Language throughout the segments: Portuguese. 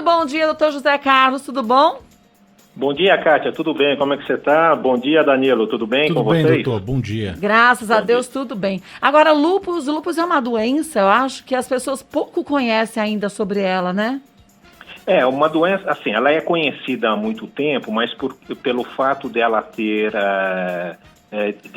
bom dia, doutor José Carlos, tudo bom? Bom dia, Kátia, tudo bem? Como é que você está? Bom dia, Danilo, tudo bem com vocês? Tudo bem, doutor, bom dia. Graças a Deus, tudo bem. Agora, lúpus é uma doença, eu acho que as pessoas pouco conhecem ainda sobre ela, né? É, uma doença, assim, ela é conhecida há muito tempo, mas pelo fato dela de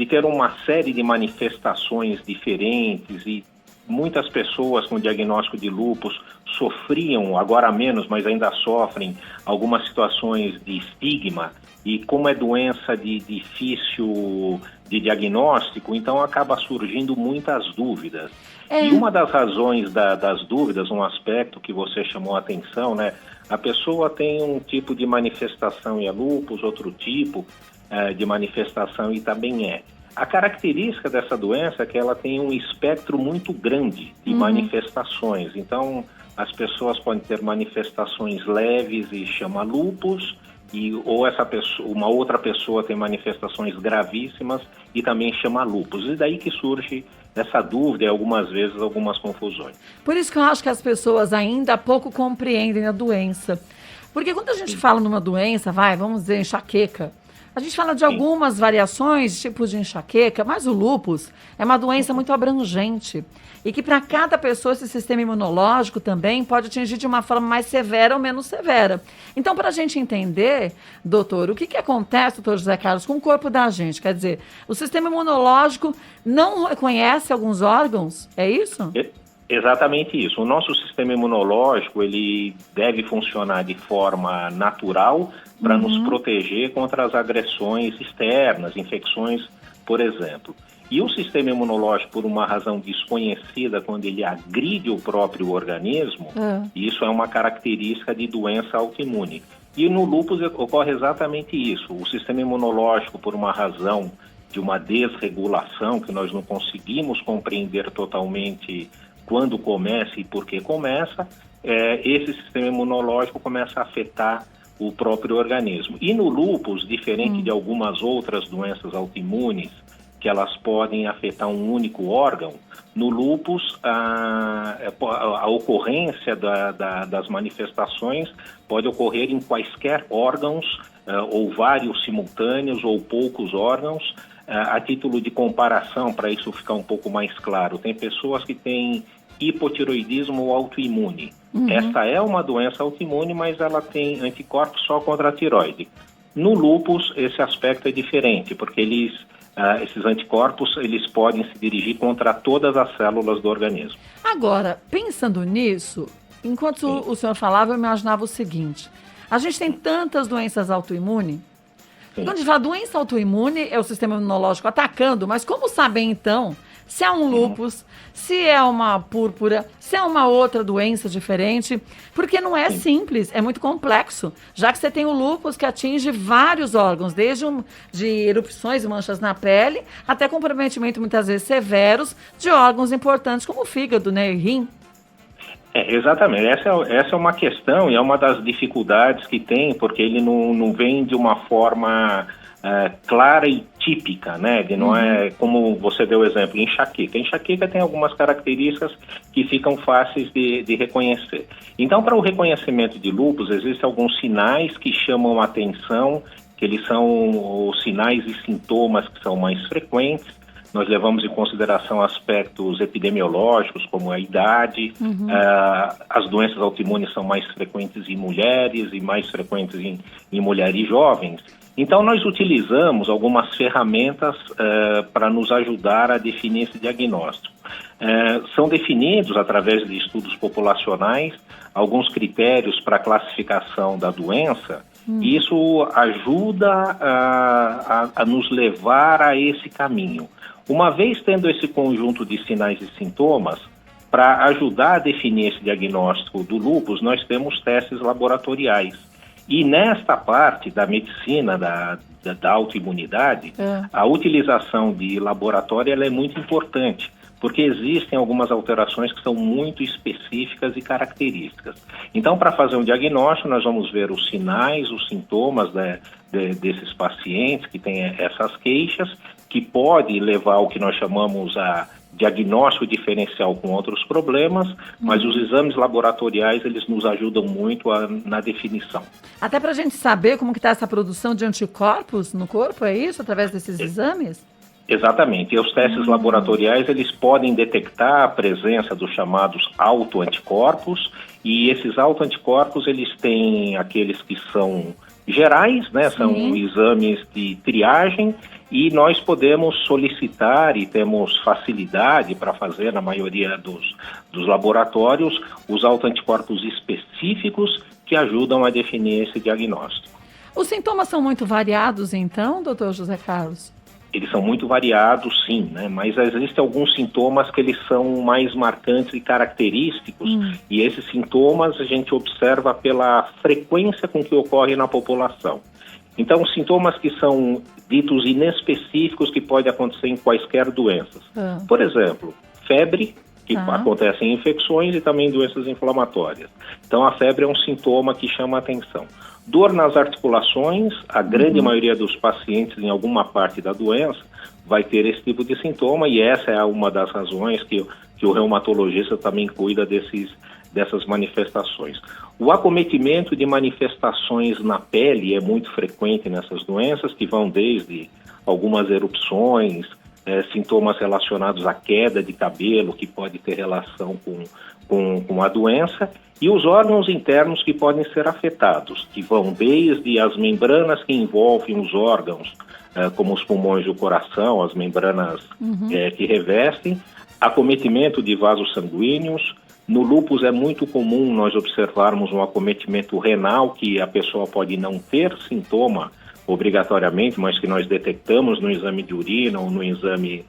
ter uma série de manifestações diferentes e muitas pessoas com diagnóstico de lúpus sofriam, agora menos, mas ainda sofrem, algumas situações de estigma, e como é doença de difícil de diagnóstico, então acaba surgindo muitas dúvidas. E uma das razões das dúvidas, um aspecto que você chamou a atenção, né? A pessoa tem um tipo de manifestação e é lúpus, outro tipo de manifestação e também é. A característica dessa doença é que ela tem um espectro muito grande de manifestações. Então, as pessoas podem ter manifestações leves e chama lúpus, ou uma outra pessoa tem manifestações gravíssimas e também chama lúpus. E daí que surge essa dúvida e algumas vezes algumas confusões. Por isso que eu acho que as pessoas ainda pouco compreendem a doença. Porque quando a gente fala numa doença, vamos dizer, enxaqueca, a gente fala de algumas variações, tipos de enxaqueca, mas o lúpus é uma doença muito abrangente. E que para cada pessoa esse sistema imunológico também pode atingir de uma forma mais severa ou menos severa. Então, para a gente entender, doutor, o que acontece, doutor José Carlos, com o corpo da gente? Quer dizer, o sistema imunológico não reconhece alguns órgãos, é isso? Exatamente isso. O nosso sistema imunológico, ele deve funcionar de forma natural para nos proteger contra as agressões externas, infecções, por exemplo. E o sistema imunológico, por uma razão desconhecida, quando ele agride o próprio organismo, isso é uma característica de doença autoimune. E no lúpus ocorre exatamente isso. O sistema imunológico, por uma razão de uma desregulação, que nós não conseguimos compreender totalmente quando começa e por que começa, esse sistema imunológico começa a afetar o próprio organismo. E no lúpus, diferente de algumas outras doenças autoimunes, que elas podem afetar um único órgão, no lúpus a ocorrência das manifestações pode ocorrer em quaisquer órgãos, ou vários simultâneos, ou poucos órgãos. A título de comparação, para isso ficar um pouco mais claro, tem pessoas que têm hipotiroidismo autoimune. Esta é uma doença autoimune, mas ela tem anticorpos só contra a tiroide. No lúpus, esse aspecto é diferente, porque esses anticorpos eles podem se dirigir contra todas as células do organismo. Agora, pensando nisso, enquanto o senhor falava, eu imaginava o seguinte: a gente tem tantas doenças autoimunes. Quando a gente fala doença autoimune, é o sistema imunológico atacando, mas como saber então se é um lúpus, se é uma púrpura, se é uma outra doença diferente? Porque não é simples, é muito complexo, já que você tem o lúpus que atinge vários órgãos, desde de erupções e manchas na pele, até comprometimento muitas vezes severos de órgãos importantes como o fígado, né, e rim. Exatamente, essa é uma questão e é uma das dificuldades que tem, porque ele não vem de uma forma clara e típica, né? Ele não é como você deu o exemplo, enxaqueca. Enxaqueca tem algumas características que ficam fáceis de reconhecer. Então, para o reconhecimento de lúpus, existem alguns sinais que chamam a atenção, que eles são os sinais e sintomas que são mais frequentes. Nós levamos em consideração aspectos epidemiológicos, como a idade. As doenças autoimunes são mais frequentes em mulheres e mais frequentes em mulheres jovens. Então, nós utilizamos algumas ferramentas para nos ajudar a definir esse diagnóstico. São definidos, através de estudos populacionais, alguns critérios para a classificação da doença, e isso ajuda a nos levar a esse caminho. Uma vez tendo esse conjunto de sinais e sintomas, para ajudar a definir esse diagnóstico do lúpus, nós temos testes laboratoriais. E nesta parte da medicina, da autoimunidade, a utilização de laboratório ela é muito importante, porque existem algumas alterações que são muito específicas e características. Então, para fazer um diagnóstico, nós vamos ver os sinais, os sintomas desses pacientes que têm essas queixas, que pode levar ao que nós chamamos a diagnóstico diferencial com outros problemas, mas os exames laboratoriais, eles nos ajudam muito na definição. Até para a gente saber como que está essa produção de anticorpos no corpo, é isso? Através desses exames? Exatamente. E os testes laboratoriais, eles podem detectar a presença dos chamados autoanticorpos, e esses autoanticorpos, eles têm aqueles que são gerais, né? São exames de triagem, e nós podemos solicitar e temos facilidade para fazer na maioria dos laboratórios os autoanticorpos específicos que ajudam a definir esse diagnóstico. Os sintomas são muito variados, então, doutor José Carlos? Eles são muito variados, sim, né? Mas existem alguns sintomas que eles são mais marcantes e característicos, e esses sintomas a gente observa pela frequência com que ocorre na população. Então, sintomas que são ditos inespecíficos que podem acontecer em quaisquer doenças. Por exemplo, febre, que acontece em infecções, e também doenças inflamatórias. Então, a febre é um sintoma que chama a atenção. Dor nas articulações, a grande maioria dos pacientes em alguma parte da doença vai ter esse tipo de sintoma, e essa é uma das razões que o reumatologista também cuida dessas manifestações. O acometimento de manifestações na pele é muito frequente nessas doenças, que vão desde algumas erupções, sintomas relacionados à queda de cabelo, que pode ter relação com a doença, e os órgãos internos que podem ser afetados, que vão desde as membranas que envolvem os órgãos, como os pulmões e o coração, as membranas que revestem, acometimento de vasos sanguíneos. No lúpus é muito comum nós observarmos um acometimento renal, que a pessoa pode não ter sintoma obrigatoriamente, mas que nós detectamos no exame de urina ou no exame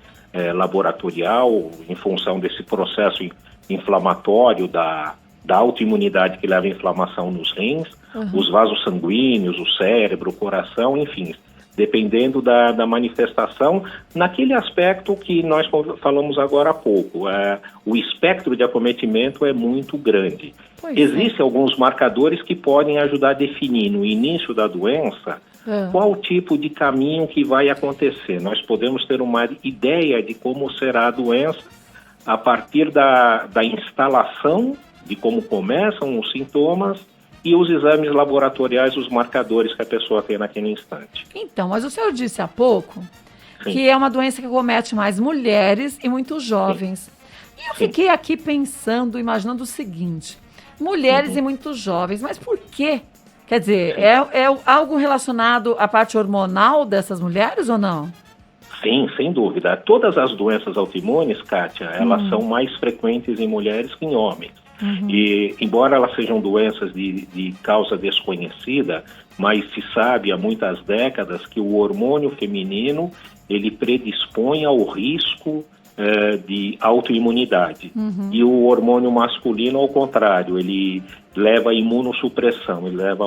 laboratorial, em função desse processo inflamatório da autoimunidade que leva à inflamação nos rins, os vasos sanguíneos, o cérebro, o coração, enfim, dependendo da manifestação, naquele aspecto que nós falamos agora há pouco. O espectro de acometimento é muito grande. Existem alguns marcadores que podem ajudar a definir no início da doença qual tipo de caminho que vai acontecer. Nós podemos ter uma ideia de como será a doença a partir da instalação, de como começam os sintomas, e os exames laboratoriais, os marcadores que a pessoa tem naquele instante. Então, mas o senhor disse há pouco que é uma doença que comete mais mulheres e muito jovens. E eu fiquei aqui pensando, imaginando o seguinte: mulheres e muito jovens, mas por quê? Quer dizer, é algo relacionado à parte hormonal dessas mulheres ou não? Sim, sem dúvida. Todas as doenças autoimunes, Kátia, elas são mais frequentes em mulheres que em homens. E, embora elas sejam doenças de causa desconhecida, mas se sabe há muitas décadas que o hormônio feminino, ele predispõe ao risco de autoimunidade. E o hormônio masculino, ao contrário, ele leva à imunossupressão, ele leva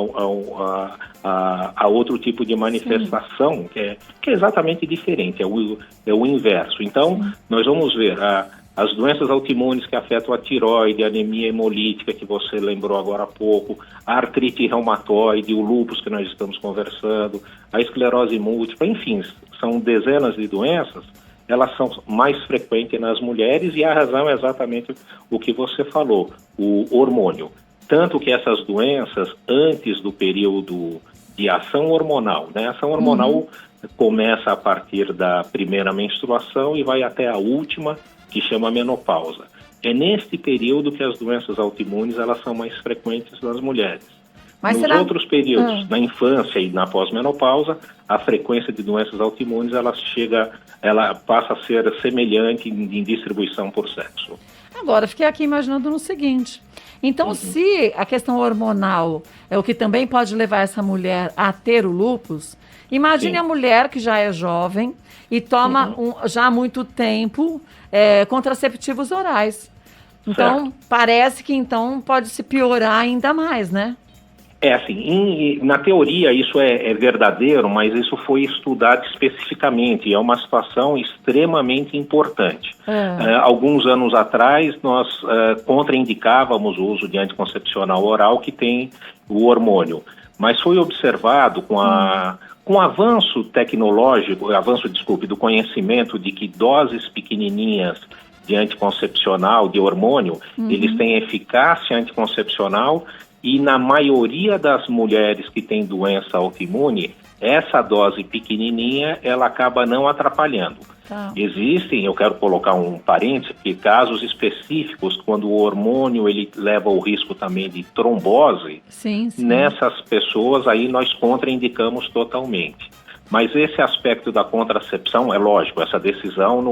a outro tipo de manifestação, que é exatamente diferente, é o inverso. Então, nós vamos ver as doenças autoimunes que afetam a tireoide, a anemia hemolítica, que você lembrou agora há pouco, a artrite reumatoide, o lúpus que nós estamos conversando, a esclerose múltipla, enfim, são dezenas de doenças. Elas são mais frequentes nas mulheres, e a razão é exatamente o que você falou, o hormônio. Tanto que essas doenças, antes do período de ação hormonal, né? A ação hormonal começa a partir da primeira menstruação e vai até a última, que chama menopausa. É neste período que as doenças autoimunes elas são mais frequentes nas mulheres. Nos outros períodos, na infância e na pós-menopausa, a frequência de doenças autoimunes ela passa a ser semelhante em distribuição por sexo. Agora, fiquei aqui imaginando no seguinte: então, se a questão hormonal é o que também pode levar essa mulher a ter o lúpus, imagine a mulher que já é jovem e toma já há muito tempo contraceptivos orais. Então, parece que então pode se piorar ainda mais, né? Assim, na teoria isso é verdadeiro, mas isso foi estudado especificamente, e é uma situação extremamente importante. Alguns anos atrás, nós contraindicávamos o uso de anticoncepcional oral que tem o hormônio, mas foi observado com o avanço tecnológico, do conhecimento de que doses pequenininhas de anticoncepcional, de hormônio, eles têm eficácia anticoncepcional e na maioria das mulheres que têm doença autoimune, essa dose pequenininha, ela acaba não atrapalhando. Tá. Existem, eu quero colocar um parênteses, que casos específicos, quando o hormônio ele leva ao risco também de trombose, Sim. nessas pessoas aí nós contraindicamos totalmente. Mas esse aspecto da contracepção, é lógico, essa decisão,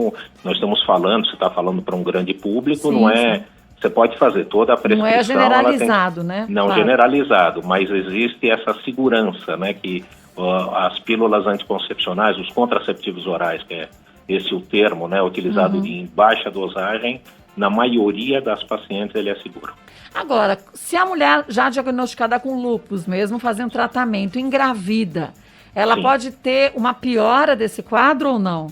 nós estamos falando, você está falando para um grande público, não é... Você pode fazer toda a prescrição... Não é generalizado, né? Não claro. Generalizado, mas existe essa segurança, né, que as pílulas anticoncepcionais, os contraceptivos orais, que é esse o termo, né, utilizado em baixa dosagem, na maioria das pacientes ele é seguro. Agora, se a mulher já diagnosticada com lúpus, mesmo fazendo tratamento, engravida, ela Sim. pode ter uma piora desse quadro ou não?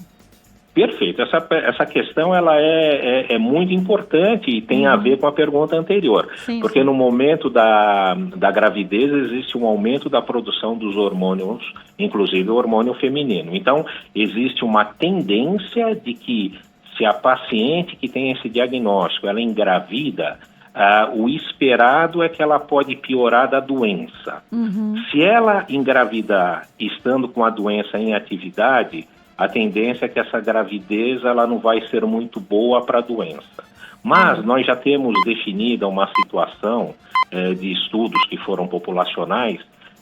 Perfeito. Essa questão ela é muito importante e tem a ver com a pergunta anterior. Sim, porque no momento da gravidez existe um aumento da produção dos hormônios, inclusive o hormônio feminino. Então, existe uma tendência de que se a paciente que tem esse diagnóstico, ela engravida, o esperado é que ela pode piorar da doença. Se ela engravidar estando com a doença em atividade, a tendência é que essa gravidez ela não vai ser muito boa para a doença. Mas nós já temos definida uma situação de estudos que foram populacionais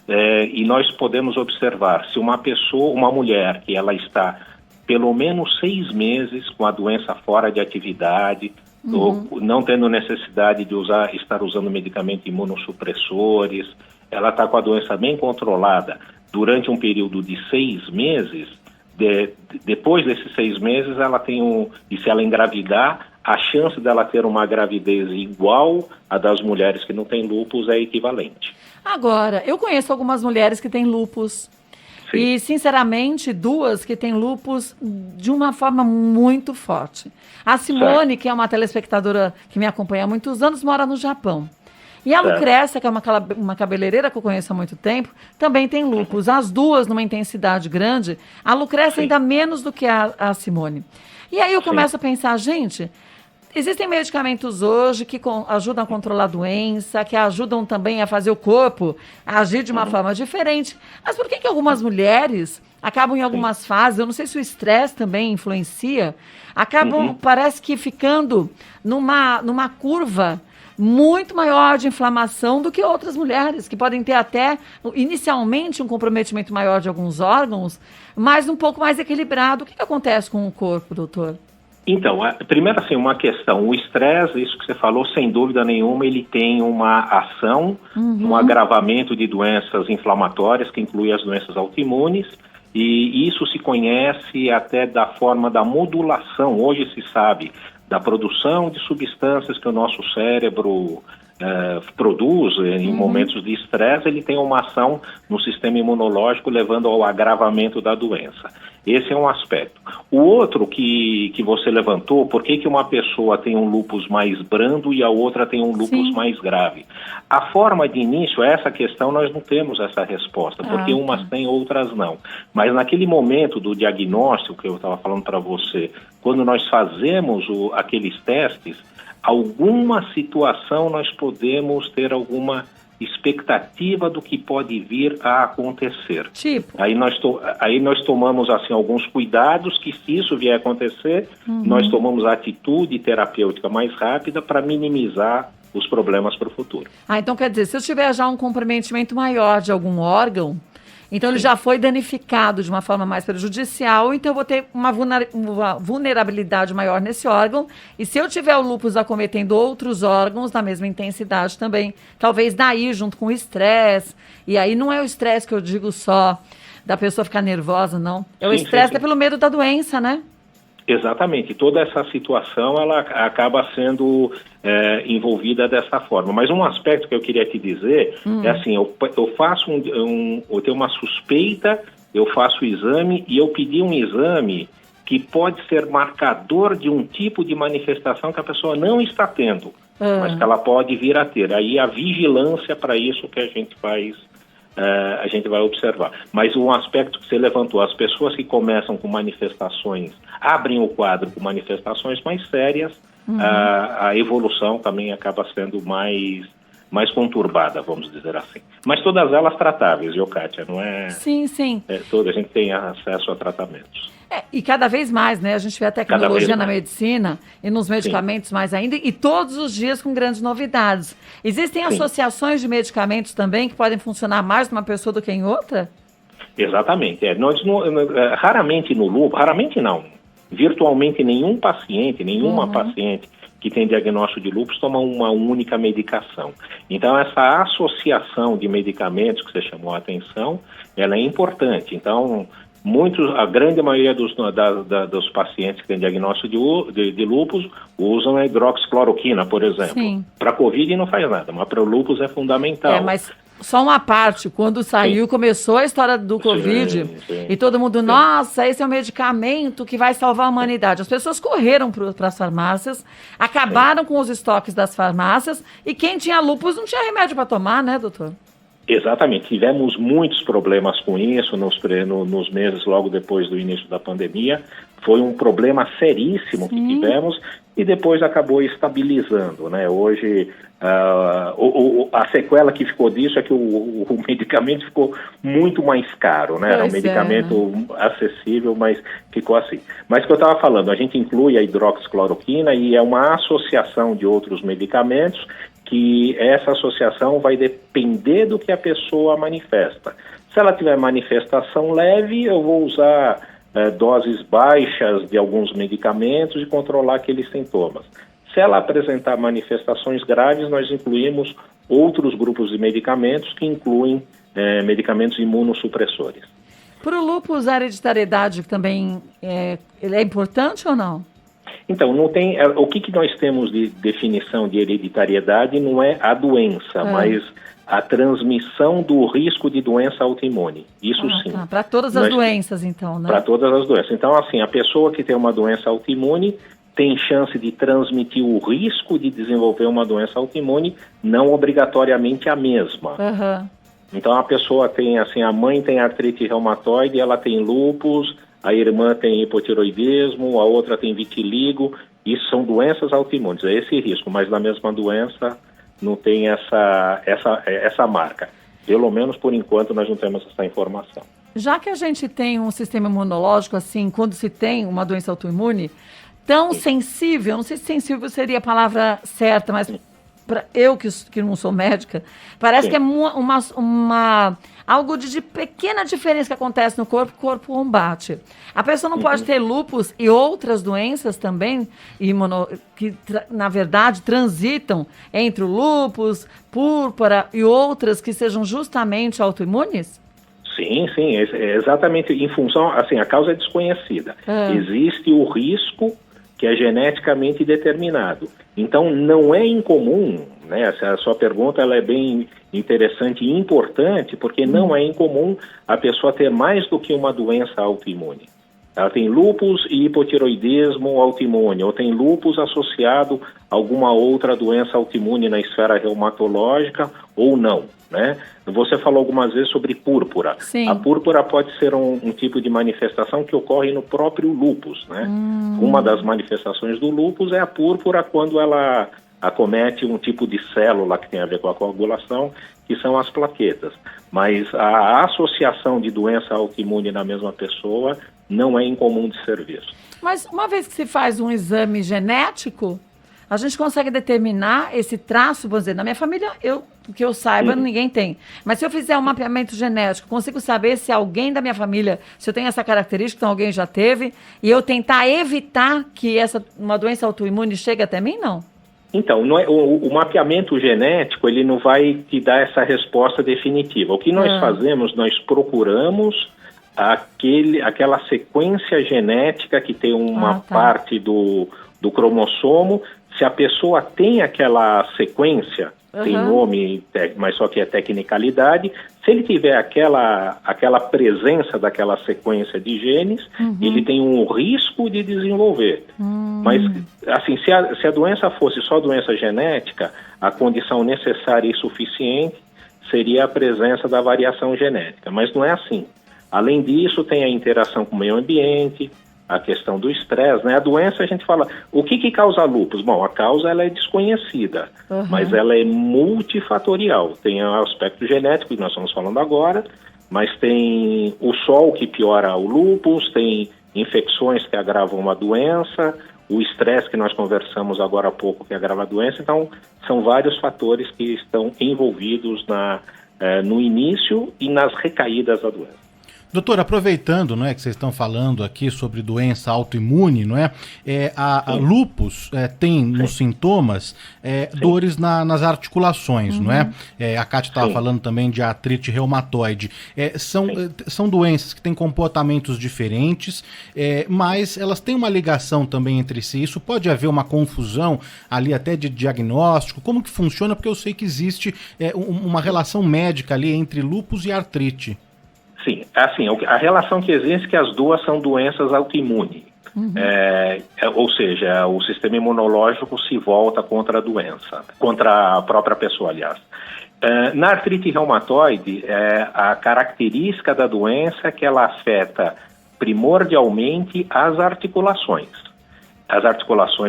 e nós podemos observar se uma mulher que ela está pelo menos 6 meses com a doença fora de atividade, ou não tendo necessidade de estar usando medicamentos imunossupressores, ela está com a doença bem controlada durante um período de 6 meses, depois desses 6 meses, ela tem e se ela engravidar, a chance dela ter uma gravidez igual à das mulheres que não têm lúpus é equivalente. Agora, eu conheço algumas mulheres que têm lúpus. Sim. E, sinceramente, 2 que têm lúpus de uma forma muito forte. A Simone, certo. Que é uma telespectadora que me acompanha há muitos anos, mora no Japão. E a Lucrécia, que é uma cabeleireira que eu conheço há muito tempo, também tem lúpus. As 2 numa intensidade grande, a Lucrécia ainda menos do que a Simone. E aí eu começo a pensar, gente, existem medicamentos hoje que ajudam a controlar a doença, que ajudam também a fazer o corpo agir de uma forma diferente. Mas por que algumas mulheres acabam em algumas fases, eu não sei se o estresse também influencia, acabam, parece que ficando numa curva muito maior de inflamação do que outras mulheres, que podem ter até, inicialmente, um comprometimento maior de alguns órgãos, mas um pouco mais equilibrado. O que acontece com o corpo, doutor? Então, primeiro assim, uma questão, o estresse, isso que você falou, sem dúvida nenhuma, ele tem uma ação, um agravamento de doenças inflamatórias, que inclui as doenças autoimunes, e isso se conhece até da forma da modulação, hoje se sabe, da produção de substâncias que o nosso cérebro produz em momentos de estresse, ele tem uma ação no sistema imunológico levando ao agravamento da doença. Esse é um aspecto. O outro que você levantou, por que uma pessoa tem um lúpus mais brando e a outra tem um lúpus mais grave? A forma de início, essa questão, nós não temos essa resposta, porque umas têm, outras não. Mas naquele momento do diagnóstico que eu estava falando para você, quando nós fazemos aqueles testes, alguma situação nós podemos ter alguma expectativa do que pode vir a acontecer. Tipo? Aí nós tomamos assim alguns cuidados que, se isso vier a acontecer, nós tomamos a atitude terapêutica mais rápida para minimizar os problemas para o futuro. Então quer dizer, se eu tiver já um comprometimento maior de algum órgão, então ele já foi danificado de uma forma mais prejudicial, então eu vou ter uma vulnerabilidade maior nesse órgão. E se eu tiver o lúpus acometendo outros órgãos na mesma intensidade também, talvez daí junto com o estresse, e aí não é o estresse que eu digo só da pessoa ficar nervosa, não. É o estresse pelo medo da doença, né? Exatamente, toda essa situação ela acaba sendo envolvida dessa forma. Mas um aspecto que eu queria te dizer é assim, eu faço eu tenho uma suspeita, eu faço o exame e eu pedi um exame que pode ser marcador de um tipo de manifestação que a pessoa não está tendo, mas que ela pode vir a ter. Aí a vigilância para isso que a gente faz a gente vai observar. Mas um aspecto que você levantou, as pessoas que começam com manifestações, abrem o quadro com manifestações mais sérias, a evolução também acaba sendo mais conturbada, vamos dizer assim. Mas todas elas tratáveis, viu, Kátia? Não é... Sim, sim. Toda a gente tem acesso a tratamentos. E cada vez mais, né? A gente vê a tecnologia na medicina e nos medicamentos mais ainda, e todos os dias com grandes novidades. Existem associações de medicamentos também que podem funcionar mais numa pessoa do que em outra? Exatamente. Raramente no lúpus, raramente não, virtualmente nenhum paciente, nenhuma paciente que tem diagnóstico de lúpus toma uma única medicação. Então, essa associação de medicamentos que você chamou a atenção, ela é importante. Então, a grande maioria dos pacientes que têm diagnóstico de lúpus usam a hidroxicloroquina, por exemplo. Para a Covid não faz nada, mas para o lúpus é fundamental. Mas só uma parte, quando saiu, começou a história do Covid, e todo mundo, nossa, esse é um medicamento que vai salvar a humanidade. As pessoas correram para as farmácias, acabaram com os estoques das farmácias, e quem tinha lúpus não tinha remédio para tomar, né, doutor? Exatamente, tivemos muitos problemas com isso nos meses logo depois do início da pandemia. Foi um problema seríssimo que tivemos e depois acabou estabilizando, né? Hoje, a sequela que ficou disso é que o medicamento ficou muito mais caro, né? Era um medicamento acessível, mas ficou assim. Mas o que eu estava falando, a gente inclui a hidroxicloroquina e é uma associação de outros medicamentos que essa associação vai depender do que a pessoa manifesta. Se ela tiver manifestação leve, eu vou usar doses baixas de alguns medicamentos e controlar aqueles sintomas. Se ela apresentar manifestações graves, nós incluímos outros grupos de medicamentos que incluem medicamentos imunossupressores. Para o lúpus, a hereditariedade também ele é importante ou não? Então, não tem, o que nós temos de definição de hereditariedade não é a doença, mas a transmissão do risco de doença autoimune. Isso sim. Para todas as doenças, então, né? Para todas as doenças. Então, assim, a pessoa que tem uma doença autoimune tem chance de transmitir o risco de desenvolver uma doença autoimune, não obrigatoriamente a mesma. Então, a pessoa tem, assim, a mãe tem artrite reumatoide, ela tem lúpus, a irmã tem hipotiroidismo, a outra tem vitiligo. Isso são doenças autoimunes, é esse risco, mas na mesma doença não tem essa marca. Pelo menos por enquanto nós não temos essa informação. Já que a gente tem um sistema imunológico assim, quando se tem uma doença autoimune, tão sensível, não sei se sensível seria a palavra certa, mas eu que não sou médica, parece que é algo de pequena diferença que acontece no corpo, o corpo combate. A pessoa não pode ter lúpus e outras doenças também, que na verdade transitam entre o lúpus, púrpura e outras que sejam justamente autoimunes? Sim, exatamente em função, assim, a causa é desconhecida. Existe o risco que é geneticamente determinado. Então, não é incomum, né? A sua pergunta ela é bem interessante e importante, porque não é incomum a pessoa ter mais do que uma doença autoimune. Ela tem lúpus e hipotiroidismo autoimune, ou tem lúpus associado a alguma outra doença autoimune na esfera reumatológica, ou não, né? Você falou algumas vezes sobre púrpura. Sim. A púrpura pode ser um tipo de manifestação que ocorre no próprio lúpus, né? Uma das manifestações do lúpus é a púrpura quando ela acomete um tipo de célula que tem a ver com a coagulação, que são as plaquetas. Mas a associação de doença autoimune na mesma pessoa não é incomum de ser visto. Mas uma vez que se faz um exame genético, a gente consegue determinar esse traço, vamos dizer, na minha família, que eu saiba, ninguém tem. Mas se eu fizer um mapeamento genético, consigo saber se alguém da minha família, se eu tenho essa característica, então alguém já teve, e eu tentar evitar que uma doença autoimune chegue até mim, não? Então, o mapeamento genético, ele não vai te dar essa resposta definitiva. O que nós fazemos, nós procuramos aquela sequência genética que tem uma parte do cromossomo. Se a pessoa tem aquela sequência, tem nome, mas só que é tecnicalidade, se ele tiver aquela presença daquela sequência de genes, ele tem um risco de desenvolver. Mas, assim, se a doença fosse só doença genética, a condição necessária e suficiente seria a presença da variação genética, mas não é assim. Além disso, tem a interação com o meio ambiente, a questão do estresse, né? A doença, a gente fala, o que causa lúpus? Bom, a causa ela é desconhecida, mas ela é multifatorial. Tem o aspecto genético, que nós estamos falando agora, mas tem o sol que piora o lúpus, tem infecções que agravam a doença, o estresse que nós conversamos agora há pouco que agrava a doença. Então, são vários fatores que estão envolvidos no início e nas recaídas da doença. Doutor, aproveitando, não é, que vocês estão falando aqui sobre doença autoimune, não é? A lúpus tem nos sintomas dores nas articulações, não é? A Kátia estava falando também de artrite reumatoide. São doenças que têm comportamentos diferentes, mas elas têm uma ligação também entre si. Isso pode haver uma confusão ali até de diagnóstico. Como que funciona? Porque eu sei que existe uma relação médica ali entre lúpus e artrite. Sim, assim, a relação que existe é que as duas são doenças autoimunes. Ou seja, o sistema imunológico se volta contra a doença, contra a própria pessoa, aliás. Na artrite reumatoide, a característica da doença é que ela afeta primordialmente as articulações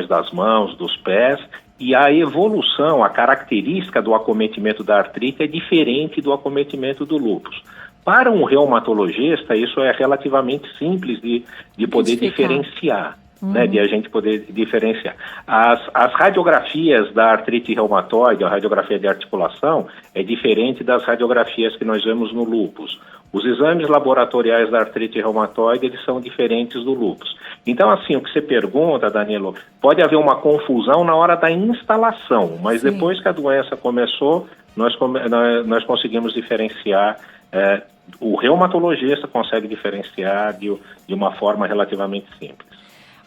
das mãos, dos pés, e a evolução, a característica do acometimento da artrite é diferente do acometimento do lúpus. Para um reumatologista, isso é relativamente simples de poder diferenciar, né, de a gente poder diferenciar. As radiografias da artrite reumatoide, a radiografia de articulação, é diferente das radiografias que nós vemos no lúpus. Os exames laboratoriais da artrite reumatoide, eles são diferentes do lúpus. Então, assim, o que você pergunta, Danilo, pode haver uma confusão na hora da instalação, mas depois que a doença começou, nós conseguimos diferenciar. O reumatologista consegue diferenciar de uma forma relativamente simples.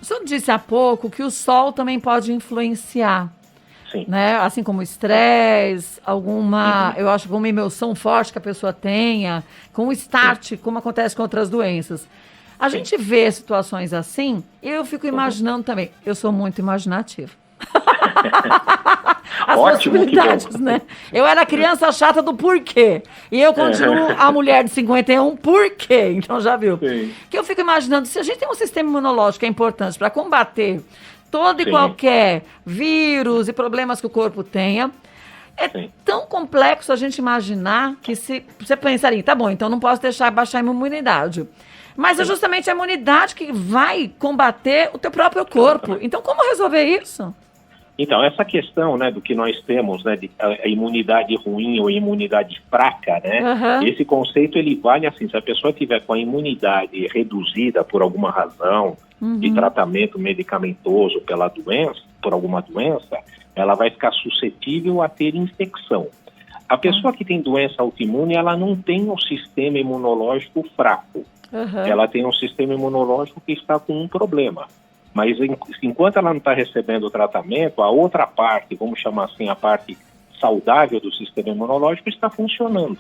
O senhor disse há pouco que o sol também pode influenciar. Sim. Né? Assim como o estresse, eu acho, alguma emoção forte que a pessoa tenha, com o start, como acontece com outras doenças. A gente vê situações assim, e eu fico imaginando também. Eu sou muito imaginativa. As Ótimo, possibilidades, né? Eu era criança chata do porquê. E eu continuo a mulher de 51, por quê? Então já viu. Sim. Que eu fico imaginando, se a gente tem um sistema imunológico que é importante para combater todo e qualquer vírus e problemas que o corpo tenha, tão complexo a gente imaginar que se você pensaria, tá bom, então não posso deixar baixar a imunidade. Mas é justamente a imunidade que vai combater o teu próprio corpo. Então como resolver isso? Então, essa questão, né, do que nós temos, né, de a imunidade ruim ou imunidade fraca, né, esse conceito ele vale assim, se a pessoa tiver com a imunidade reduzida por alguma razão, de tratamento medicamentoso por alguma doença, ela vai ficar suscetível a ter infecção. A pessoa que tem doença autoimune, ela não tem um sistema imunológico fraco, ela tem um sistema imunológico que está com um problema. Mas enquanto ela não está recebendo o tratamento, a outra parte, vamos chamar assim, a parte saudável do sistema imunológico está funcionando.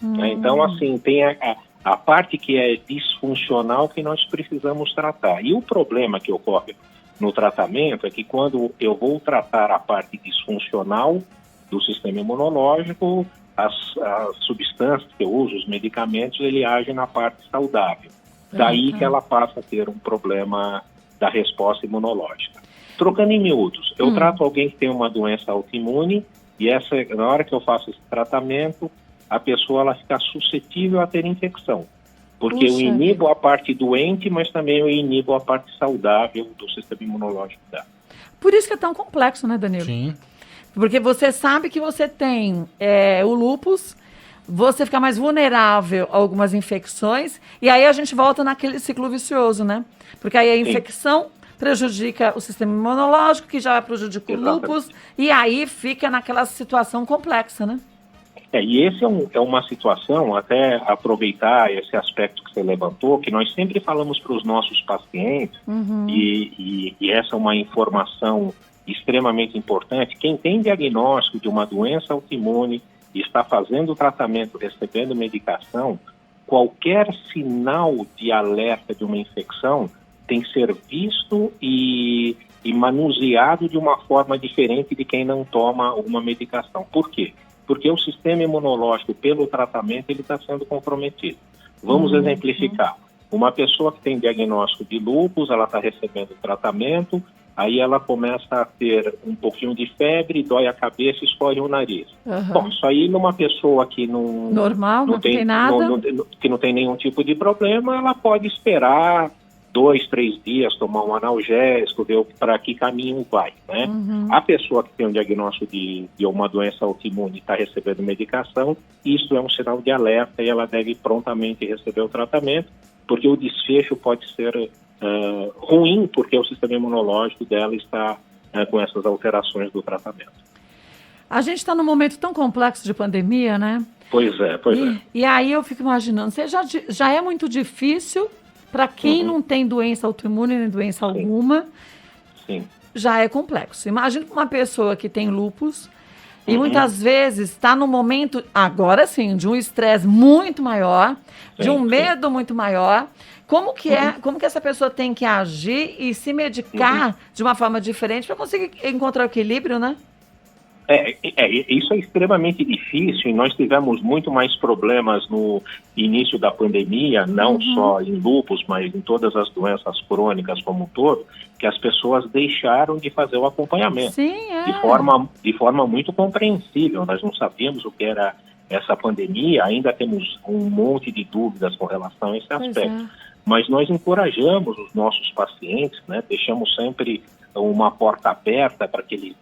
Né? Então, assim, tem a parte que é disfuncional que nós precisamos tratar. E o problema que ocorre no tratamento é que quando eu vou tratar a parte disfuncional do sistema imunológico, as substâncias que eu uso, os medicamentos, ele age na parte saudável. Daí que ela passa a ter um problema da resposta imunológica. Trocando em miúdos, eu trato alguém que tem uma doença autoimune e na hora que eu faço esse tratamento, a pessoa ela fica suscetível a ter infecção. Porque eu inibo a parte doente, mas também eu inibo a parte saudável do sistema imunológico dela. Por isso que é tão complexo, né, Danilo? Sim. Porque você sabe que você tem o lúpus, você fica mais vulnerável a algumas infecções, e aí a gente volta naquele ciclo vicioso, né? Porque aí a infecção prejudica o sistema imunológico, que já prejudica o lúpus, e aí fica naquela situação complexa, né? E esse é uma situação, até aproveitar esse aspecto que você levantou, que nós sempre falamos para os nossos pacientes, e essa é uma informação extremamente importante. Quem tem diagnóstico de uma doença autoimune e está fazendo o tratamento, recebendo medicação, qualquer sinal de alerta de uma infecção tem que ser visto e manuseado de uma forma diferente de quem não toma alguma medicação. Por quê? porque o sistema imunológico, pelo tratamento, ele está sendo comprometido. Vamos exemplificar. Uma pessoa que tem diagnóstico de lúpus, ela está recebendo tratamento, aí ela começa a ter um pouquinho de febre, dói a cabeça, escorre o nariz. Bom, isso aí numa pessoa que não tem nada, que não tem nenhum tipo de problema, ela pode esperar 2, 3 dias, tomar um analgésico, ver para que caminho vai, né? A pessoa que tem um diagnóstico de uma doença autoimune e está recebendo medicação, isso é um sinal de alerta e ela deve prontamente receber o tratamento, porque o desfecho pode ser ruim, porque o sistema imunológico dela está com essas alterações do tratamento. A gente está num momento tão complexo de pandemia, né? Pois é. E aí eu fico imaginando, já é muito difícil para quem não tem doença autoimune nem doença alguma. Sim. Já é complexo. Imagina uma pessoa que tem lúpus e muitas vezes está no momento, agora sim, de um estresse muito maior, de um medo muito maior. Como que essa pessoa tem que agir e se medicar de uma forma diferente para conseguir encontrar o equilíbrio, né? Isso é extremamente difícil e nós tivemos muito mais problemas no início da pandemia, não só em lúpus, mas em todas as doenças crônicas como um todo, que as pessoas deixaram de fazer o acompanhamento. Sim, de forma muito compreensível. Nós não sabíamos o que era essa pandemia, ainda temos um monte de dúvidas com relação a esse aspecto. Mas nós encorajamos os nossos pacientes, né? Deixamos sempre uma porta aberta para que ele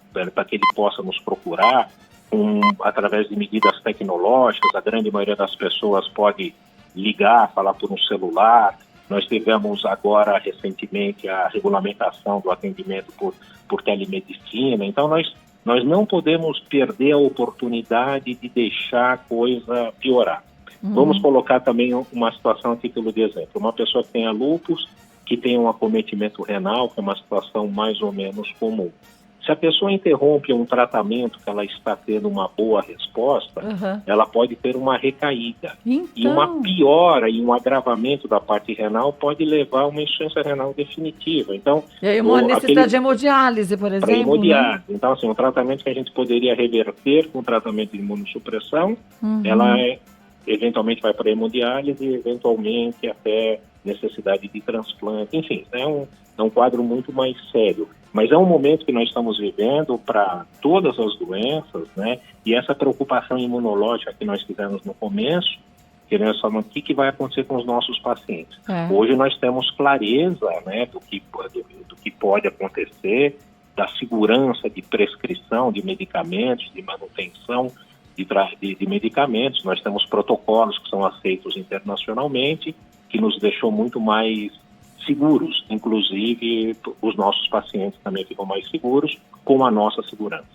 possa nos procurar através de medidas tecnológicas. A grande maioria das pessoas pode ligar, falar por um celular. Nós tivemos agora, recentemente, a regulamentação do atendimento por telemedicina. Então, nós não podemos perder a oportunidade de deixar a coisa piorar. Vamos colocar também uma situação a título de exemplo. Uma pessoa que tenha lúpus, que tem um acometimento renal, que é uma situação mais ou menos comum. Se a pessoa interrompe um tratamento que ela está tendo uma boa resposta, ela pode ter uma recaída. Então... E uma piora e um agravamento da parte renal pode levar a uma insuficiência renal definitiva. Então, e aí uma necessidade de hemodiálise, por exemplo. Hemodiálise. Então, assim, um tratamento que a gente poderia reverter com tratamento de imunossupressão, ela eventualmente vai para hemodiálise e eventualmente até necessidade de transplante. Enfim, é um quadro muito mais sério. Mas é um momento que nós estamos vivendo para todas as doenças, né? E essa preocupação imunológica que nós tivemos no começo, que nós falamos o que vai acontecer com os nossos pacientes. Hoje nós temos clareza, né, do que pode acontecer, da segurança de prescrição de medicamentos, de manutenção de medicamentos. Nós temos protocolos que são aceitos internacionalmente, que nos deixou muito mais seguros. Inclusive, os nossos pacientes também ficam mais seguros com a nossa segurança.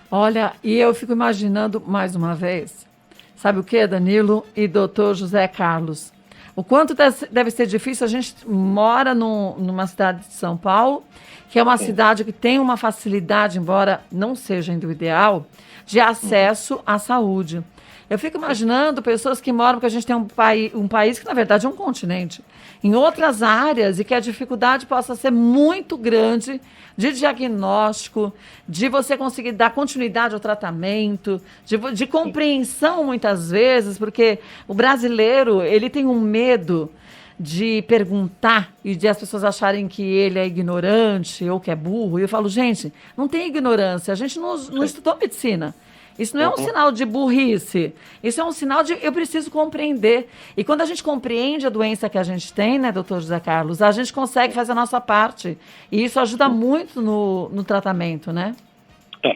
Olha, e eu fico imaginando mais uma vez, sabe o que, Danilo e doutor José Carlos? O quanto deve ser difícil. A gente mora numa cidade de São Paulo, que é uma cidade que tem uma facilidade, embora não seja ainda o ideal, de acesso à saúde. Eu fico imaginando pessoas que moram, porque a gente tem um país que, na verdade, é um continente, em outras áreas, e que a dificuldade possa ser muito grande de diagnóstico, de você conseguir dar continuidade ao tratamento, de compreensão, muitas vezes, porque o brasileiro, ele tem um medo de perguntar e de as pessoas acharem que ele é ignorante ou que é burro. E eu falo, gente, não tem ignorância, a gente não estudou medicina. Isso não é um sinal de burrice, isso é um sinal de eu preciso compreender. E quando a gente compreende a doença que a gente tem, né, doutor José Carlos, a gente consegue fazer a nossa parte. E isso ajuda muito no tratamento, né?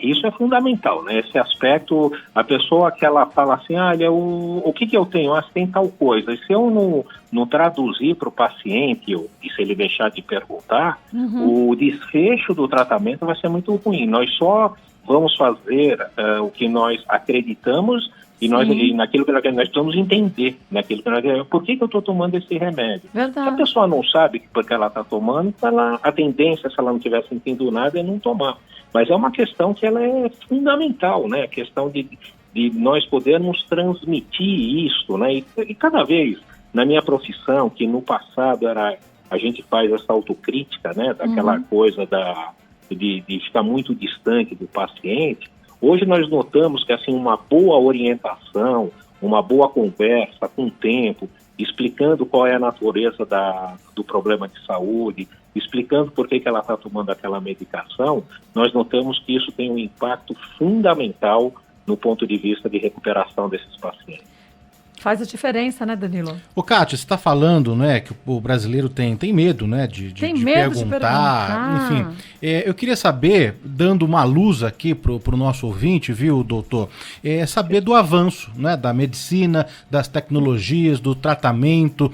Isso é fundamental, né? Esse aspecto, a pessoa que ela fala assim, olha, o que eu tenho? Você tem tal coisa. E se eu não traduzir para o paciente, e se ele deixar de perguntar, o desfecho do tratamento vai ser muito ruim. Nós só vamos fazer o que nós acreditamos e naquilo que nós precisamos entender. Por que eu estou tomando esse remédio? Verdade. Se a pessoa não sabe porque ela está tomando, a tendência, se ela não estiver sentindo nada, é não tomar. Mas é uma questão que ela é fundamental, né? A questão de nós podermos transmitir isso, né? E cada vez, na minha profissão, que no passado a gente faz essa autocrítica, né? Daquela coisa de ficar muito distante do paciente. Hoje nós notamos que assim, uma boa orientação, uma boa conversa com o tempo, explicando qual é a natureza do problema de saúde, explicando por que ela está tomando aquela medicação, nós notamos que isso tem um impacto fundamental no ponto de vista de recuperação desses pacientes. Faz a diferença, né, Danilo? Ô, Kátia, você está falando, né, que o brasileiro tem medo, né, de perguntar, enfim. Eu queria saber, dando uma luz aqui pro nosso ouvinte, viu, doutor, saber do avanço, né, da medicina, das tecnologias, do tratamento.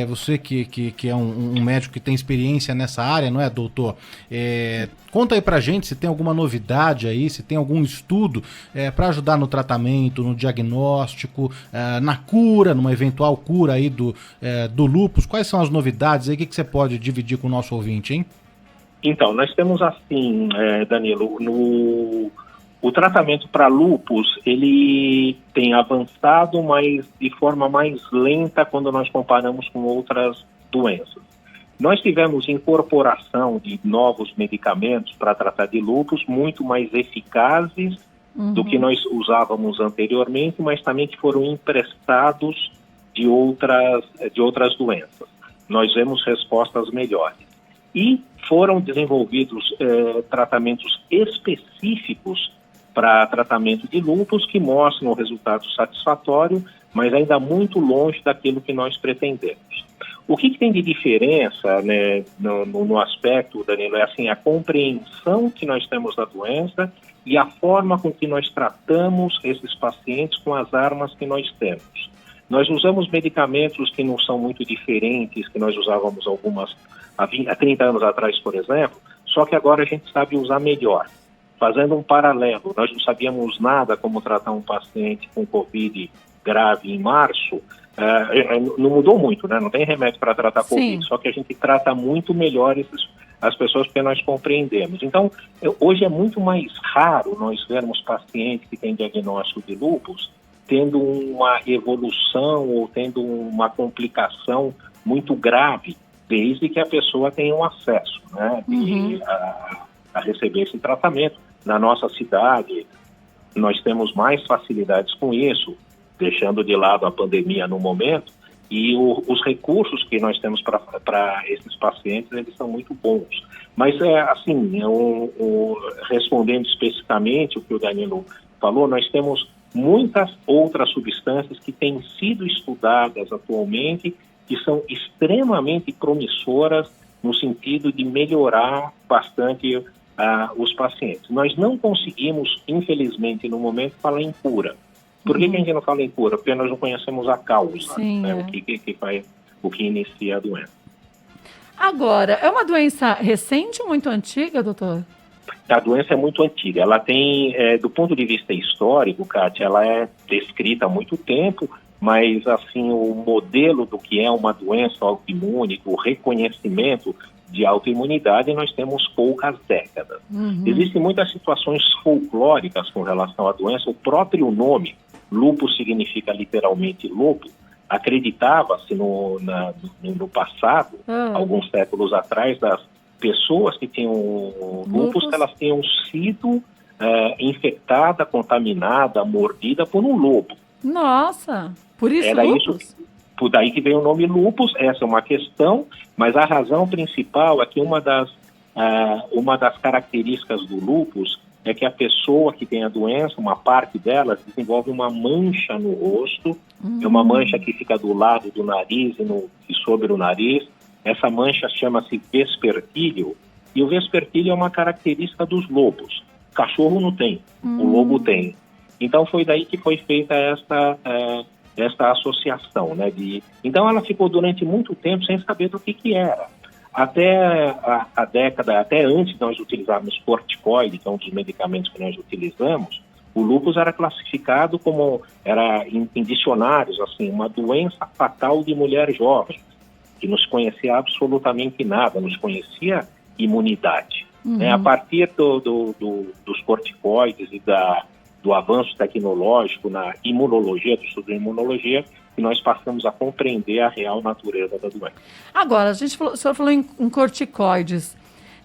Você que é um médico que tem experiência nessa área, não é, doutor? Conta aí pra gente se tem alguma novidade aí, se tem algum estudo para ajudar no tratamento, no diagnóstico, na cura, numa eventual cura aí do lúpus. Quais são as novidades aí? O que você pode dividir com o nosso ouvinte, hein? Então, nós temos assim, Danilo, o tratamento para lúpus, ele tem avançado, mas de forma mais lenta quando nós comparamos com outras doenças. Nós tivemos incorporação de novos medicamentos para tratar de lúpus muito mais eficazes do que nós usávamos anteriormente, mas também que foram emprestados de outras doenças. Nós vemos respostas melhores. E foram desenvolvidos tratamentos específicos para tratamento de lúpus que mostram um resultado satisfatório, mas ainda muito longe daquilo que nós pretendemos. O que tem de diferença, né, no aspecto, Danilo, é assim, a compreensão que nós temos da doença e a forma com que nós tratamos esses pacientes com as armas que nós temos. Nós usamos medicamentos que não são muito diferentes, que nós usávamos há 30 anos atrás, por exemplo, só que agora a gente sabe usar melhor. Fazendo um paralelo, nós não sabíamos nada como tratar um paciente com Covid grave em março. Não mudou muito, né? Não tem remédio para tratar Covid, só que a gente trata muito melhor as pessoas porque nós compreendemos. Então, hoje é muito mais raro nós vermos pacientes que têm diagnóstico de lúpus tendo uma evolução ou tendo uma complicação muito grave, desde que a pessoa tenha um acesso, né, a receber esse tratamento. Na nossa cidade, nós temos mais facilidades com isso, deixando de lado a pandemia no momento, e os recursos que nós temos para esses pacientes, eles são muito bons. Mas, respondendo especificamente o que o Danilo falou, nós temos muitas outras substâncias que têm sido estudadas atualmente, que são extremamente promissoras no sentido de melhorar bastante os pacientes. Nós não conseguimos, infelizmente, no momento, falar em cura. Por que a gente não fala em cura? Porque nós não conhecemos a causa, né? O que inicia a doença. Agora, é uma doença recente ou muito antiga, doutor? A doença é muito antiga. Ela tem, do ponto de vista histórico, Kátia, ela é descrita há muito tempo, mas assim, o modelo do que é uma doença autoimune, o reconhecimento de autoimunidade, nós temos poucas décadas. Existem muitas situações folclóricas com relação à doença. O próprio nome, lúpus significa literalmente lobo, acreditava-se no passado, alguns séculos atrás, das pessoas que tinham lúpus, que elas tinham sido infectada, contaminada, mordida por um lobo. Nossa, por isso era lúpus? Isso, por daí que veio o nome lúpus. Essa é uma questão, mas a razão principal é que uma das características do lúpus é que a pessoa que tem a doença, uma parte dela, desenvolve uma mancha no rosto, é uma mancha que fica do lado do nariz e sobre o nariz. Essa mancha chama-se vespertílio, e o vespertílio é uma característica dos lobos. O cachorro não tem, o lobo tem. Então foi daí que foi feita esta associação, né? Então ela ficou durante muito tempo sem saber do que era. Até até antes de nós utilizarmos corticoide, que é um dos medicamentos que nós utilizamos, o lúpus era classificado como, em dicionários, assim, uma doença fatal de mulher jovem, que não se conhecia absolutamente nada, não se conhecia imunidade. Né? A partir dos corticoides e do avanço tecnológico na imunologia, do estudo de imunologia, que nós passamos a compreender a real natureza da doença. Agora, o senhor falou em corticoides.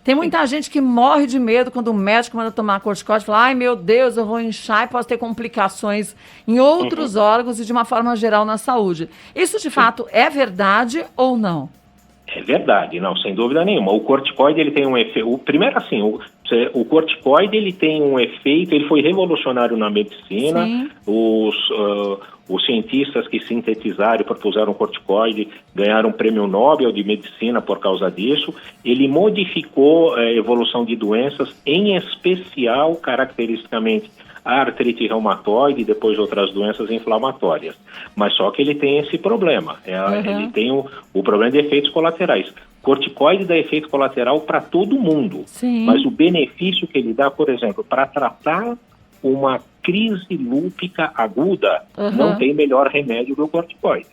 Tem muita gente que morre de medo quando o médico manda tomar corticóide e fala, ai meu Deus, eu vou inchar e posso ter complicações em outros órgãos e de uma forma geral na saúde. Isso de fato é verdade ou não? É verdade, não, sem dúvida nenhuma. O corticoide, ele tem um efeito... Primeiro, assim, o corticoide, ele tem um efeito, ele foi revolucionário na medicina. Sim. Os cientistas que sintetizaram e propuseram o corticoide ganharam um prêmio Nobel de medicina por causa disso. Ele modificou a evolução de doenças, em especial, caracteristicamente, a artrite reumatoide e depois outras doenças inflamatórias. Mas só que ele tem esse problema. Ele tem o problema de efeitos colaterais. Corticoide dá efeito colateral para todo mundo. Sim. Mas o benefício que ele dá, por exemplo, para tratar uma crise lúpica aguda, não tem melhor remédio que o corticoide.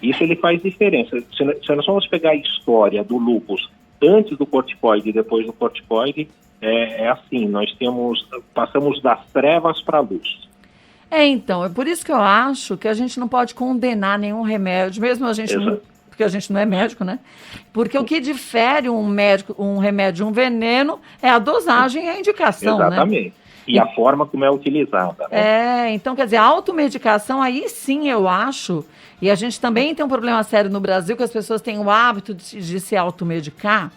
Isso ele faz diferença. Se nós vamos pegar a história do lúpus antes do corticoide e depois do corticoide, é assim, passamos das trevas para a luz. Então, é por isso que eu acho que a gente não pode condenar nenhum remédio, mesmo a gente não, porque a gente não é médico, né? Porque o que difere um remédio de um veneno é a dosagem e a indicação, Exatamente. Né? E a forma como é utilizada. Né? Então, quer dizer, a automedicação, aí sim eu acho, e a gente também tem um problema sério no Brasil, que as pessoas têm o hábito de se automedicar.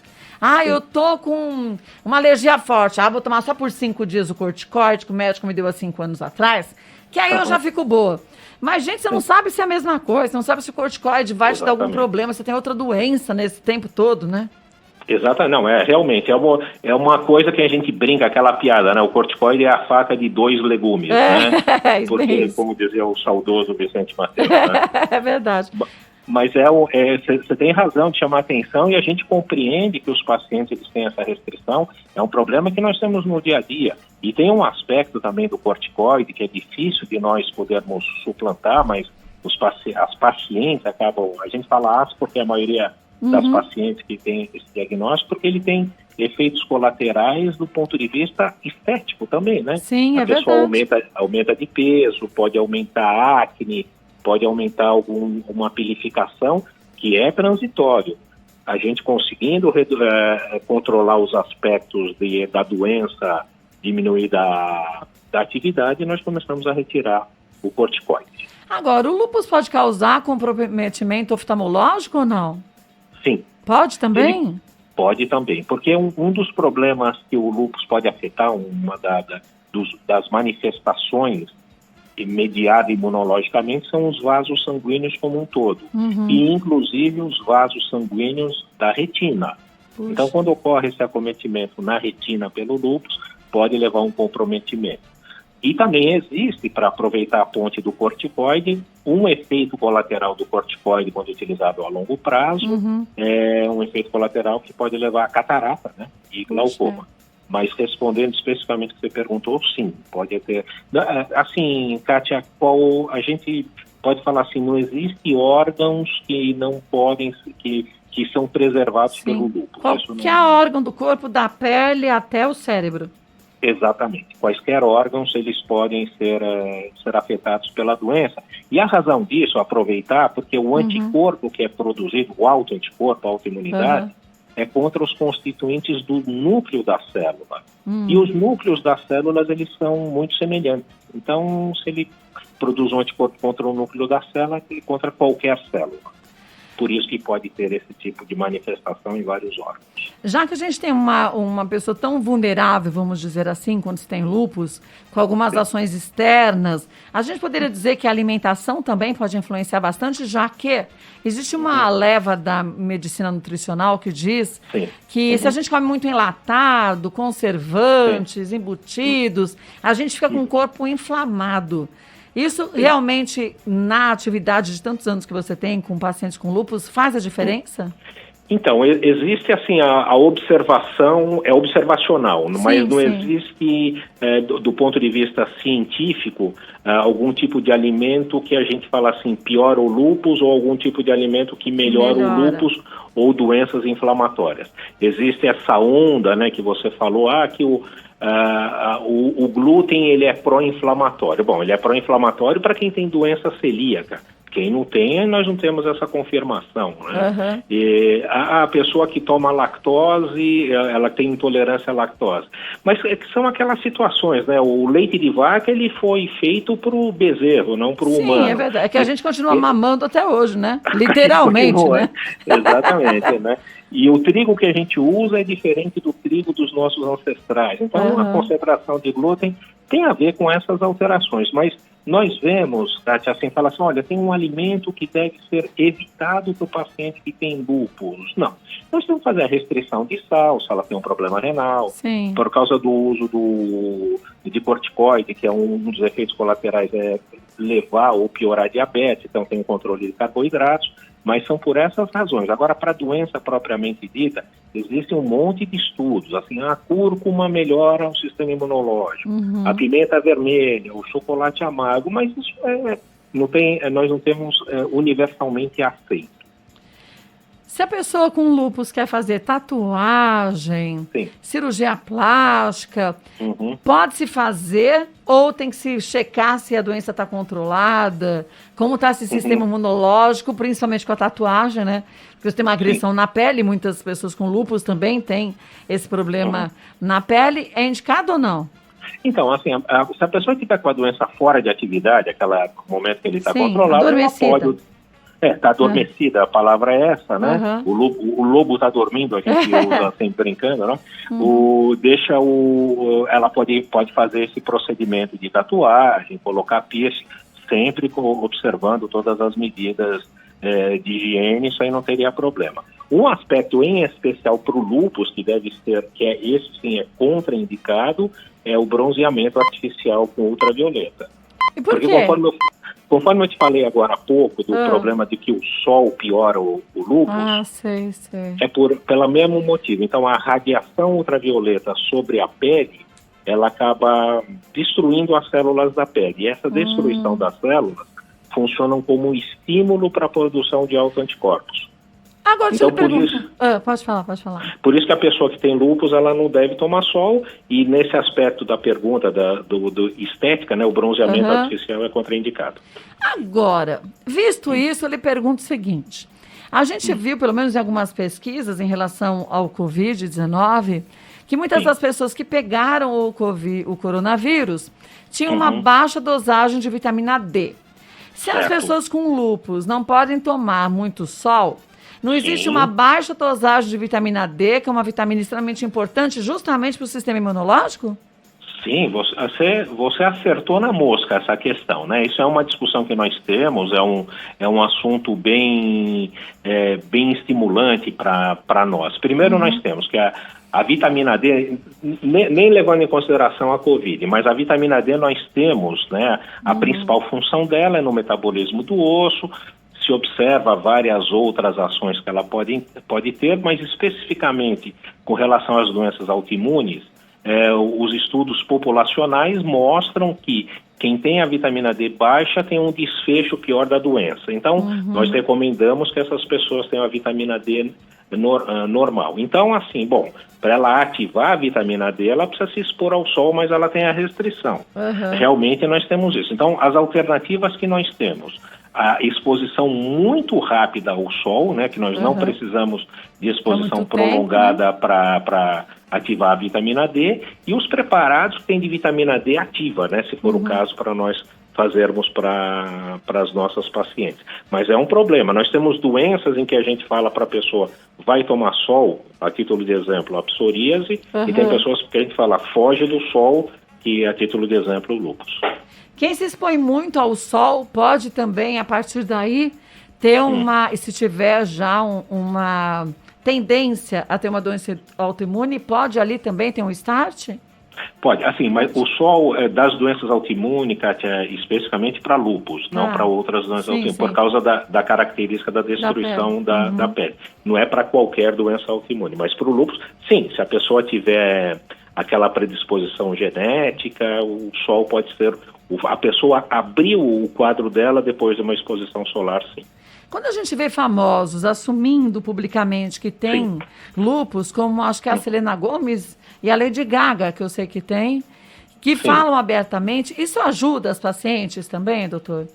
Eu tô com uma alergia forte, vou tomar só por 5 dias o corticoide, que o médico me deu há 5 anos atrás, que aí eu já fico boa. Mas, gente, você não sabe se é a mesma coisa, você não sabe se o corticoide vai te dar algum problema, você tem outra doença nesse tempo todo, né? Exato, não, realmente, é uma coisa que a gente brinca, aquela piada, né? O corticoide é a faca de 2 legumes, né? Porque, como dizia o saudoso Vicente Mateus, né? É verdade. Mas você tem razão de chamar atenção e a gente compreende que os pacientes eles têm essa restrição, é um problema que nós temos no dia a dia. E tem um aspecto também do corticoide que é difícil de nós podermos suplantar, mas as pacientes acabam, a gente fala porque a maioria das pacientes que tem esse diagnóstico, porque ele tem efeitos colaterais do ponto de vista estético também, né? Sim, a pessoa aumenta de peso, pode aumentar a acne, pode aumentar uma pilificação, que é transitório. A gente conseguindo controlar os aspectos da doença, diminuir da atividade, nós começamos a retirar o corticoide. Agora, o lúpus pode causar comprometimento oftalmológico ou não? Sim. Pode também? Pode também, porque um dos problemas que o lúpus pode afetar, uma das manifestações mediada imunologicamente, são os vasos sanguíneos como um todo, e inclusive os vasos sanguíneos da retina. Puxa. Então, quando ocorre esse acometimento na retina pelo lúpus, pode levar a um comprometimento. E também existe, para aproveitar a ponte do corticoide, um efeito colateral do corticoide quando utilizado a longo prazo, é um efeito colateral que pode levar a catarata, né, e glaucoma. Mas respondendo especificamente o que você perguntou, sim, pode ter. Assim, Kátia, a gente pode falar assim, não existe órgãos que não podem, que são preservados pelo lúpus. Qualquer órgão do corpo, da pele até o cérebro. Exatamente. Quaisquer órgãos, eles podem ser afetados pela doença. E a razão disso, aproveitar, porque o anticorpo que é produzido, o autoanticorpo, a autoimunidade, é contra os constituintes do núcleo da célula. E os núcleos das células, eles são muito semelhantes. Então, se ele produz um anticorpo contra o núcleo da célula, ele contra qualquer célula. Por isso que pode ter esse tipo de manifestação em vários órgãos. Já que a gente tem uma pessoa tão vulnerável, vamos dizer assim, quando se tem lúpus, com algumas ações externas, a gente poderia dizer que a alimentação também pode influenciar bastante, já que existe uma leva da medicina nutricional que diz que se a gente come muito enlatado, conservantes, embutidos, a gente fica com o corpo inflamado. Isso realmente, na atividade de tantos anos que você tem com pacientes com lúpus, faz a diferença? Então, existe assim, a observação é observacional, mas não existe, do ponto de vista científico, algum tipo de alimento que a gente fala assim, piora o lúpus, ou algum tipo de alimento que melhora o lúpus ou doenças inflamatórias. Existe essa onda, né, que você falou, que o glúten ele é pró-inflamatório. Bom, ele é pró-inflamatório para quem tem doença celíaca, Quem não tem, nós não temos essa confirmação, né? Uhum. E a pessoa que toma lactose, ela tem intolerância à lactose. Mas são aquelas situações, né? O leite de vaca, ele foi feito para o bezerro, não para o humano. Sim, é verdade. É que a gente continua mamando até hoje, né? Literalmente, Continua, né? Exatamente, né? E o trigo que a gente usa é diferente do trigo dos nossos ancestrais. Então, a concentração de glúten tem a ver com essas alterações. Mas nós vemos, Tati, assim, fala assim, olha, tem um alimento que deve ser evitado para o paciente que tem lúpus. Não. Nós temos que fazer a restrição de sal, se ela tem um problema renal. Sim. Por causa do uso de corticoide, que é um dos efeitos colaterais, é levar ou piorar a diabetes, então tem um controle de carboidratos. Mas são por essas razões. Agora, para a doença propriamente dita, existe um monte de estudos. Assim, a cúrcuma melhora o sistema imunológico, a pimenta vermelha, o chocolate amargo, mas isso nós não temos universalmente aceito. Se a pessoa com lúpus quer fazer tatuagem, Sim. cirurgia plástica, pode-se fazer ou tem que se checar se a doença está controlada? Como está esse sistema imunológico, principalmente com a tatuagem, né? Porque você tem uma agressão na pele, muitas pessoas com lúpus também têm esse problema na pele. É indicado ou não? Então, assim, se a pessoa estiver com a doença fora de atividade, aquele momento que ele está Sim, controlado, ela adormecida. pode... Está adormecida, a palavra é essa, né? O lobo está dormindo, a gente usa sempre brincando, né? Ela pode fazer esse procedimento de tatuagem, colocar piercing, sempre observando todas as medidas de higiene, isso aí não teria problema. Um aspecto em especial para o lúpus, que deve ser, esse sim é contraindicado, é o bronzeamento artificial com ultravioleta. E por quê? Conforme eu te falei agora há pouco do problema de que o sol piora o lúpus, sei. é pelo mesmo motivo. Então, a radiação ultravioleta sobre a pele, ela acaba destruindo as células da pele. E essa destruição das células funcionam como estímulo para a produção de autoanticorpos. Agora, então, pode falar. Por isso que a pessoa que tem lúpus, ela não deve tomar sol, e nesse aspecto da pergunta do estética, né, o bronzeamento artificial é contraindicado. Agora, visto isso, eu lhe pergunto o seguinte, a gente viu, pelo menos em algumas pesquisas em relação ao Covid-19, que muitas das pessoas que pegaram o coronavírus tinham uma baixa dosagem de vitamina D. Se as pessoas com lúpus não podem tomar muito sol, não existe uma baixa dosagem de vitamina D, que é uma vitamina extremamente importante justamente para o sistema imunológico? Sim, você acertou na mosca essa questão, né? Isso é uma discussão que nós temos, é um assunto bem estimulante para nós. Primeiro nós temos que a vitamina D, nem levando em consideração a Covid, mas a vitamina D nós temos, né? A principal função dela é no metabolismo do osso. Se observa várias outras ações que ela pode ter, mas especificamente com relação às doenças autoimunes, os estudos populacionais mostram que quem tem a vitamina D baixa tem um desfecho pior da doença. Então, nós recomendamos que essas pessoas tenham a vitamina D normal. Então, assim, para ela ativar a vitamina D, ela precisa se expor ao sol, mas ela tem a restrição. Realmente nós temos isso. Então, as alternativas que nós temos, a exposição muito rápida ao sol, né, que nós não precisamos de exposição prolongada para ativar a vitamina D, e os preparados que têm de vitamina D ativa, né, se for o caso para nós fazermos para as nossas pacientes. Mas é um problema. Nós temos doenças em que a gente fala para a pessoa vai tomar sol, a título de exemplo, a psoríase, e tem pessoas que a gente fala foge do sol, que a título de exemplo, o lúpus. Quem se expõe muito ao sol pode também, a partir daí, ter se tiver já uma tendência a ter uma doença autoimune, pode ali também ter um start? Pode, assim, mas o sol das doenças autoimunes, Kátia, especificamente para lúpus, não para outras doenças autoimunes, por causa da característica da destruição da pele. Não é para qualquer doença autoimune, mas para o lúpus, sim, se a pessoa tiver aquela predisposição genética, o sol pode ser... A pessoa abriu o quadro dela depois de uma exposição solar, sim. Quando a gente vê famosos assumindo publicamente que tem lúpus, como acho que a Selena Gomez e a Lady Gaga, que eu sei que tem, que falam abertamente, isso ajuda as pacientes também, doutor?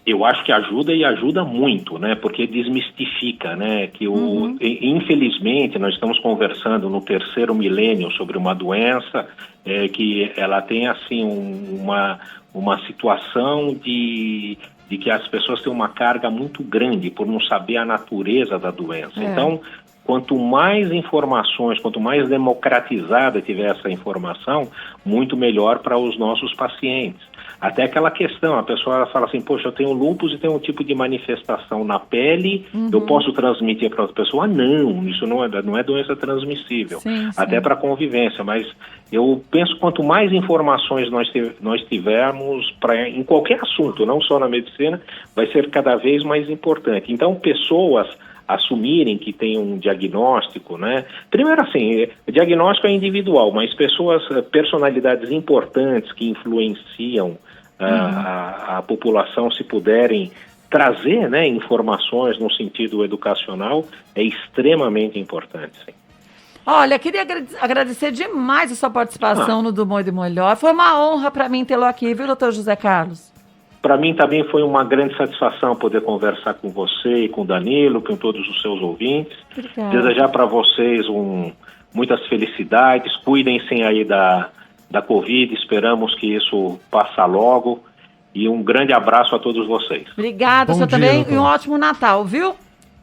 Eu acho que ajuda e ajuda muito, né? Porque desmistifica, né? Que infelizmente nós estamos conversando no terceiro milênio sobre uma doença que ela tem assim uma situação de que as pessoas têm uma carga muito grande por não saber a natureza da doença. Então, quanto mais informações, quanto mais democratizada tiver essa informação, muito melhor para os nossos pacientes. Até aquela questão, a pessoa fala assim, poxa, eu tenho lúpus e tenho um tipo de manifestação na pele, eu posso transmitir para outra pessoa? Não, isso não é doença transmissível, até para convivência, mas eu penso que quanto mais informações nós tivermos em qualquer assunto, não só na medicina, vai ser cada vez mais importante. Então, pessoas assumirem que tem um diagnóstico, né? Primeiro assim, o diagnóstico é individual, mas personalidades importantes que influenciam a população, se puderem trazer, né, informações no sentido educacional, é extremamente importante, sim. Olha, queria agradecer demais a sua participação no Do Bom e do Melhor. Foi uma honra para mim tê-lo aqui, viu, doutor José Carlos? Para mim também foi uma grande satisfação poder conversar com você e com o Danilo, com todos os seus ouvintes. Obrigada. Desejar para vocês muitas felicidades, cuidem-se aí da Covid, esperamos que isso passe logo. E um grande abraço a todos vocês. Obrigada, Bom senhor dia, também, doutor. e um ótimo Natal, viu?